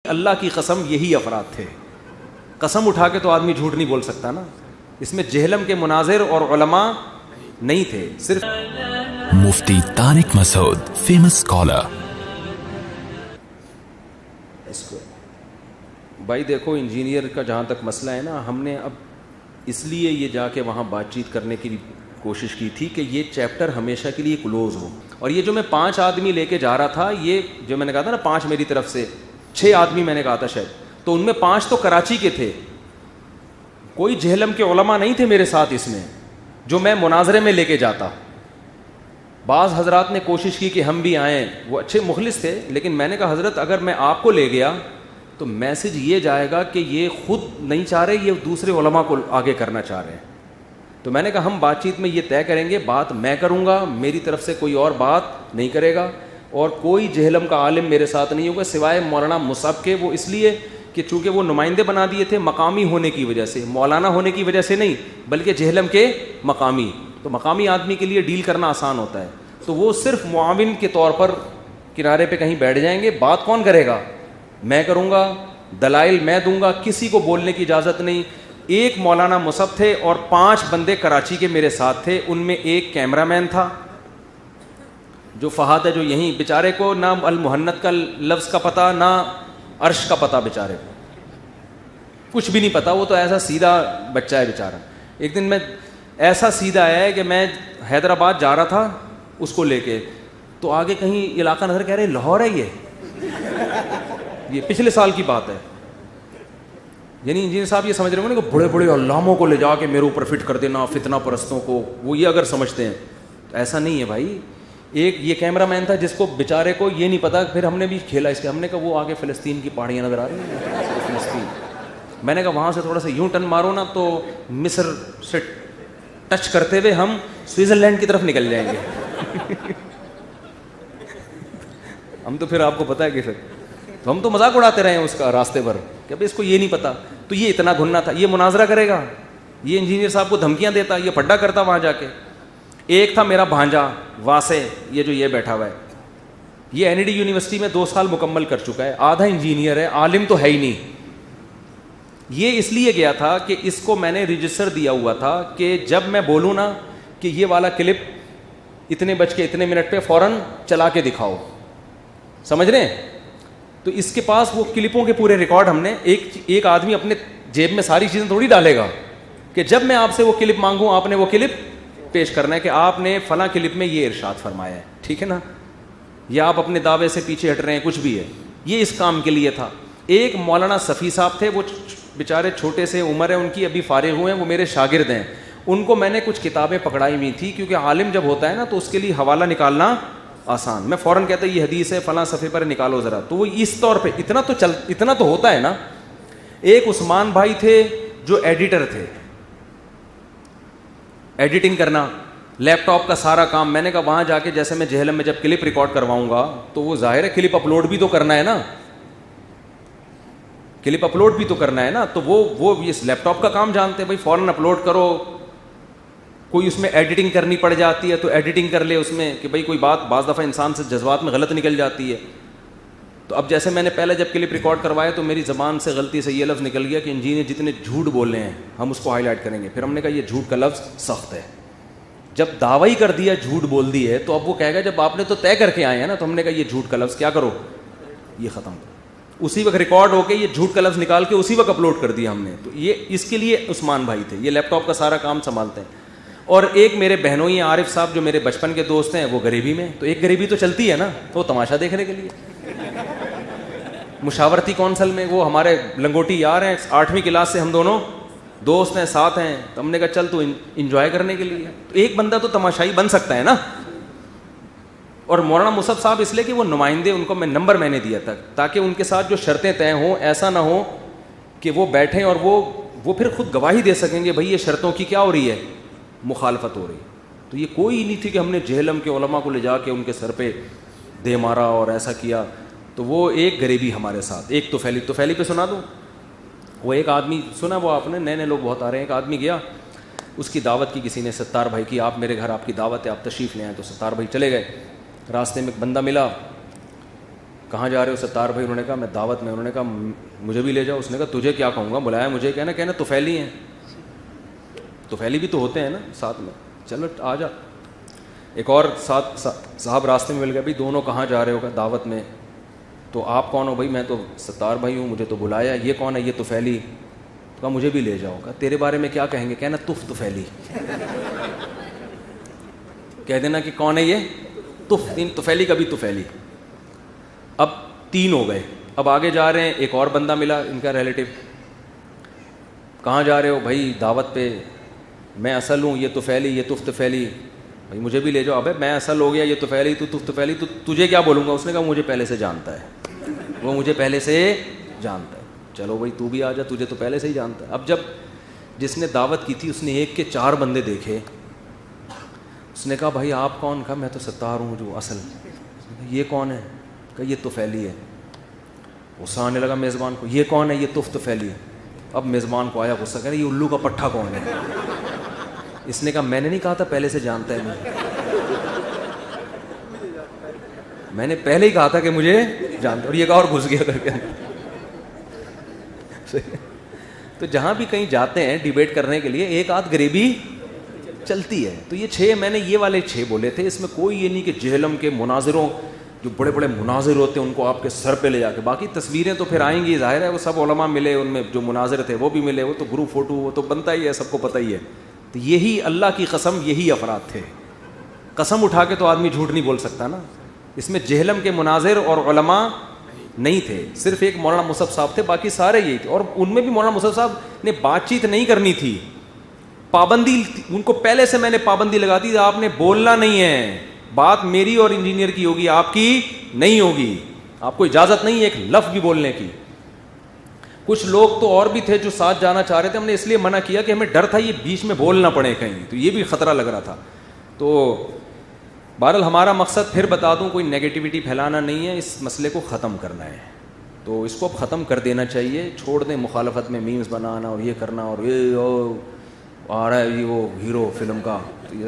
اللہ کی قسم یہی افراد تھے. قسم اٹھا کے تو آدمی جھوٹ نہیں بول سکتا نا. اس میں جہلم کے مناظر اور علماء نہیں تھے, صرف مفتی طارق مسعود, فیمس اسکالر. اس کو بھائی دیکھو, انجینئر کا جہاں تک مسئلہ ہے نا, ہم نے اب اس لیے یہ جا کے وہاں بات چیت کرنے کی کوشش کی تھی کہ یہ چیپٹر ہمیشہ کے لیے کلوز ہو. اور یہ جو میں 5 آدمی لے کے جا رہا تھا, یہ جو میں نے کہا تھا نا 5 میری طرف سے 6 آدمی میں نے کہا تھا شاید, تو ان میں 5 تو کراچی کے تھے. کوئی جہلم کے علماء نہیں تھے میرے ساتھ اس میں جو میں مناظرے میں لے کے جاتا. بعض حضرات نے کوشش کی کہ ہم بھی آئیں, وہ اچھے مخلص تھے, لیکن میں نے کہا حضرت اگر میں آپ کو لے گیا تو میسج یہ جائے گا کہ یہ خود نہیں چاہ رہے, یہ دوسرے علماء کو آگے کرنا چاہ رہے ہیں. تو میں نے کہا ہم بات چیت میں یہ طے کریں گے, بات میں کروں گا, میری طرف سے کوئی اور بات نہیں کرے گا, اور کوئی جہلم کا عالم میرے ساتھ نہیں ہوگا سوائے مولانا مصعب کے. وہ اس لیے کہ چونکہ وہ نمائندے بنا دیے تھے مقامی ہونے کی وجہ سے, مولانا ہونے کی وجہ سے نہیں, بلکہ جہلم کے مقامی. تو مقامی آدمی کے لیے ڈیل کرنا آسان ہوتا ہے. تو وہ صرف معاون کے طور پر کنارے پہ کہیں بیٹھ جائیں گے. بات کون کرے گا؟ میں کروں گا, دلائل میں دوں گا, کسی کو بولنے کی اجازت نہیں. ایک مولانا مصعب تھے اور 5 بندے کراچی کے میرے ساتھ تھے. ان میں ایک کیمرہ مین تھا جو فہد ہے, جو یہیں بیچارے کو نہ المحنت کا لفظ کا پتہ نہ عرش کا پتہ, بیچارے کو کچھ بھی نہیں پتا. وہ تو ایسا سیدھا بچہ ہے بیچارہ. ایک دن میں ایسا سیدھا آیا ہے کہ میں حیدرآباد جا رہا تھا اس کو لے کے, تو آگے کہیں علاقہ نظر, کہہ رہے لاہور ہے یہ پچھلے سال کی بات ہے. یعنی انجینئر صاحب یہ سمجھ رہے ہوں نا کہ بڑے بڑے علاموں کو لے جا کے میرے اوپر فٹ کر دینا, فتنہ پرستوں کو, وہ یہ اگر سمجھتے ہیں تو ایسا نہیں ہے بھائی. ایک یہ کیمرہ مین تھا جس کو بیچارے کو یہ نہیں پتا. پھر ہم نے بھی کھیلا اس کے, ہم نے کہا وہ آگے فلسطین کی پہاڑیاں نظر آ رہی ہیں, فلسطین. میں نے کہا وہاں سے تھوڑا سا یوں ٹرن مارو نا تو مصر سے ٹچ کرتے ہوئے ہم سوئٹزرلینڈ کی طرف نکل جائیں گے. ہم تو پھر آپ کو پتا ہے کہ تو ہم تو مذاق اڑاتے رہے ہیں اس کا راستے پر کہ ابھی اس کو یہ نہیں پتا. تو یہ اتنا گھننا تھا, یہ مناظرہ کرے گا, یہ انجینئر صاحب کو دھمکیاں دیتا, یہ پھڈا کرتا وہاں جا کے. ایک تھا میرا بھانجا واسع, یہ جو یہ بیٹھا ہوا ہے, یہ این ڈی یونیورسٹی میں 2 سال مکمل کر چکا ہے, آدھا انجینئر ہے, عالم تو ہے ہی نہیں. یہ اس لیے گیا تھا کہ اس کو میں نے رجسٹر دیا ہوا تھا کہ جب میں بولوں نا کہ یہ والا کلپ اتنے بج کے اتنے منٹ پہ فوراً چلا کے دکھاؤ, سمجھ رہے ہیں. تو اس کے پاس وہ کلپوں کے پورے ریکارڈ ہم نے, ایک آدمی اپنے جیب میں ساری چیزیں تھوڑی ڈالے گا کہ جب میں آپ سے وہ کلپ مانگوں آپ نے وہ کلپ پیش کرنا ہے کہ آپ نے فلاں کلپ میں یہ ارشاد فرمایا ہے, ٹھیک ہے نا, یا آپ اپنے دعوے سے پیچھے ہٹ رہے ہیں, کچھ بھی ہے. یہ اس کام کے لیے تھا. ایک مولانا صفی صاحب تھے, وہ بیچارے چھوٹے سے عمر ہے ان کی, ابھی فارغ ہوئے ہیں, وہ میرے شاگرد ہیں. ان کو میں نے کچھ کتابیں پکڑائی ہوئی تھی, کیونکہ عالم جب ہوتا ہے نا تو اس کے لیے حوالہ نکالنا آسان. میں فوراً کہتا یہ حدیث ہے فلاں صفحے پر نکالو ذرا, تو وہ اس طور پہ اتنا تو ہوتا ہے نا. ایک عثمان بھائی تھے جو ایڈیٹر تھے, ایڈیٹنگ کرنا, لیپ ٹاپ کا سارا کام. میں نے کہا وہاں جا کے جیسے میں جہلم میں جب کلپ ریکارڈ کرواؤں گا تو وہ ظاہر ہے کلپ اپلوڈ بھی تو کرنا ہے نا, کلپ اپلوڈ بھی تو کرنا ہے نا. تو وہ اس لیپ ٹاپ کا کام جانتے ہیں بھائی, فوراً اپلوڈ کرو. کوئی اس میں ایڈیٹنگ کرنی پڑ جاتی ہے تو ایڈیٹنگ کر لے اس میں کہ بھائی کوئی بات بعض دفعہ انسان سے جذبات میں غلط نکل جاتی ہے. تو اب جیسے میں نے پہلے جب کلپ ریکارڈ کروایا تو میری زبان سے غلطی سے یہ لفظ نکل گیا کہ انجینئر جتنے جھوٹ بول رہے ہیں ہم اس کو ہائی لائٹ کریں گے. پھر ہم نے کہا یہ جھوٹ کا لفظ سخت ہے. جب دعوی کر دیا جھوٹ بول دی ہے تو اب وہ کہے گا جب آپ نے تو طے کر کے آئے ہیں نا, تو ہم نے کہا یہ جھوٹ کا لفظ کیا کرو, یہ ختم کرو. اسی وقت ریکارڈ ہو کے یہ جھوٹ کا لفظ نکال کے اسی وقت اپلوڈ کر دیا ہم نے. تو یہ اس کے لیے عثمان بھائی تھے, یہ لیپ ٹاپ کا سارا کام سنبھالتے ہیں. اور ایک میرے بہنوئی عارف صاحب جو میرے بچپن کے دوست ہیں, وہ غریبی میں, تو ایک غریبی تو چلتی ہے نا, تو وہ تماشا دیکھنے کے لیے. مشاورتی کونسل میں وہ ہمارے لنگوٹی یار ہیں, 8ویں کلاس سے ہم دونوں دوست ہیں, ساتھ ہیں. تو ہم نے کہا چل تو انجوائے کرنے کے لیے, تو ایک بندہ تو تماشائی بن سکتا ہے نا. اور مولانا مصعب صاحب اس لیے کہ وہ نمائندے, ان کو نمبر میں نے دیا تھا تاکہ ان کے ساتھ جو شرطیں طے ہوں ایسا نہ ہو کہ وہ بیٹھیں اور وہ پھر خود گواہی دے سکیں گے بھائی یہ شرطوں کی کیا ہو رہی ہے, مخالفت ہو رہی. تو یہ کوئی نہیں تھی کہ ہم نے جہلم کے علماء کو لے جا کے ان کے سر پہ دے مارا اور ایسا کیا. تو وہ ایک غریبی ہمارے ساتھ. ایک توفیلی پہ سنا دوں, وہ ایک آدمی سنا, وہ آپ نے نئے لوگ بہت آ رہے ہیں. ایک آدمی گیا, اس کی دعوت کی کسی نے, ستار بھائی کی, آپ میرے گھر آپ کی دعوت ہے آپ تشریف لے آئیں. تو ستار بھائی چلے گئے. راستے میں ایک بندہ ملا, کہاں جا رہے ہو ستار بھائی؟ انہوں نے کہا میں دعوت میں. انہوں نے کہا مجھے بھی لے جاؤ. اس نے کہا تجھے کیا کہوں گا, بلایا مجھے, کہنا طفیلی ہیں. طفیلی بھی تو ہوتے ہیں نا ساتھ میں, چلو آ جا. ایک اور ساتھ صاحب راستے میں مل گیا, بھائی دونوں کہاں جا رہے ہو؟ دعوت میں. تو آپ کون ہو؟ بھائی میں تو ستار بھائی ہوں, مجھے تو بلایا. یہ کون ہے؟ یہ طفیلی. کہا مجھے بھی لے جاؤ. کہا تیرے بارے میں کیا کہیں گے؟ کہنا طفیلی. کہہ دینا کہ کون ہے یہ طفیلی کا بھی طفیلی. اب 3 ہو گئے. اب آگے جا رہے ہیں, ایک اور بندہ ملا ان کا ریلیٹیو. کہاں جا رہے ہو؟ بھائی دعوت پہ. میں اصل ہوں, یہ طفیلی, یہ طفیلی. بھائی مجھے بھی لے جاؤ. ابے میں اصل ہو گیا, یہ طفیلی, تو طفیلی, تو تجھے کیا بولوں گا؟ اس نے کہا مجھے پہلے سے جانتا ہے, وہ مجھے پہلے سے جانتا ہے. چلو بھائی تو بھی آ جا, تجھے تو پہلے سے ہی جانتا ہے. اب جب جس نے دعوت کی تھی اس نے 1 کے 4 بندے دیکھے. اس نے کہا بھائی آپ کون؟ کہا میں تو ستار ہوں جو اصل. یہ کون ہے؟ کہا یہ طفیلی ہے. غصہ آنے لگا میزبان کو, یہ کون ہے؟ یہ طفیلی ہے. اب میزبان کو آیا غصہ, کہہ رہا یہ الو کا پٹھا کون ہے؟ اس نے کہا میں نے نہیں کہا تھا پہلے سے جانتا ہے مجھے, میں نے پہلے ہی کہا تھا کہ مجھے جانتا. اور یہ کہا اور گھس گیا کر کے. تو جہاں بھی کہیں جاتے ہیں ڈیبیٹ کرنے کے لیے, ایک آدھ غریبی چلتی ہے. تو یہ 6 میں نے یہ والے 6 بولے تھے. اس میں کوئی یہ نہیں کہ جہلم کے مناظروں, جو بڑے بڑے مناظر ہوتے ہیں ان کو آپ کے سر پہ لے جا کے, باقی تصویریں تو پھر آئیں گی, ظاہر ہے وہ سب علماء ملے, ان میں جو مناظر تھے وہ بھی ملے, وہ تو گروپ فوٹو وہ تو بنتا ہی ہے, سب کو پتہ ہی ہے. تو یہی اللہ کی قسم یہی افراد تھے. قسم اٹھا کے تو آدمی جھوٹ نہیں بول سکتا نا. اس میں جہلم کے مناظر اور علماء نہیں تھے, صرف ایک مولانا مصعب صاحب تھے, باقی سارے یہی تھے. اور ان میں بھی مولانا مصعب صاحب نے بات چیت نہیں کرنی تھی, پابندی ان کو پہلے سے میں نے پابندی لگا دی, آپ نے بولنا نہیں ہے, بات میری اور انجینئر کی ہوگی, آپ کی نہیں ہوگی, آپ کو اجازت نہیں ہے ایک لفظ بھی بولنے کی. کچھ لوگ تو اور بھی تھے جو ساتھ جانا چاہ رہے تھے, ہم نے اس لیے منع کیا کہ ہمیں ڈر تھا یہ بیچ میں بول نہ پڑے کہیں, تو یہ بھی خطرہ لگ رہا تھا. تو بہرحال ہمارا مقصد پھر بتا دوں کوئی نیگیٹیوٹی پھیلانا نہیں ہے, اس مسئلے کو ختم کرنا ہے. تو اس کو اب ختم کر دینا چاہیے, چھوڑ دیں مخالفت میں میمز بنانا اور یہ کرنا, اور یہ آ رہا ہے یہ وہ ہیرو فلم کا, تو یہ